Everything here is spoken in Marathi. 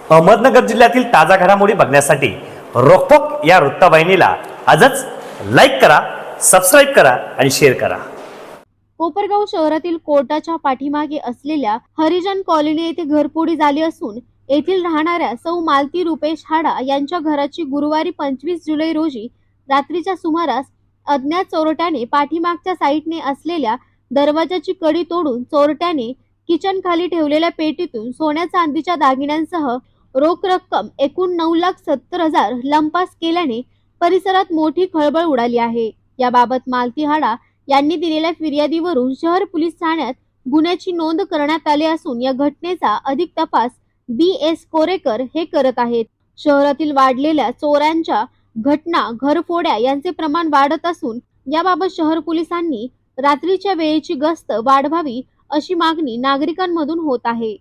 अहमदनगर जिल्ह्यातील ताजा घडामोडी बघण्यासाठी रोखोक या वृत्तवाहिनीला आजच लाईक करा, सबस्क्राईब करा आणि शेअर करा। कोपरगाव शहरातील कोर्टाच्या पाठीमागे असलेल्या हरिजन कॉलनी येथे घरफोडी झाली असून येथील राहणाऱ्या सौ मालती रुपेश हाडा यांच्या घराची गुरुवारी 25 जुलै रोजी रात्रीच्या सुमारास अज्ञात चोरट्याने पाठीमागच्या साईडने असलेल्या दरवाजाची कडी तोडून चोरट्याने किचन खाली ठेवलेल्या पेटीतून सोन्या चांदीच्या दागिन्यांसह रोख रक्कम एकूण 9,70,000 लंपास केल्याने परिसरात मोठी खळबळ उडाली आहे। याबाबत मालती हाडा यांनी दिलेल्या फिर्यादीवरून शहर पोलीस ठाण्यात गुन्ह्याची नोंद करण्यात आली असून या घटनेचा अधिक तपास BS कोरेकर हे करत आहेत। शहरातील वाढलेल्या चोऱ्यांच्या घटना, घरफोड्या यांचे प्रमाण वाढत असून याबाबत शहर पोलिसांनी रात्रीच्या वेळेची गस्त वाढवावी अशी मागणी नागरिकांमधून होत आहे।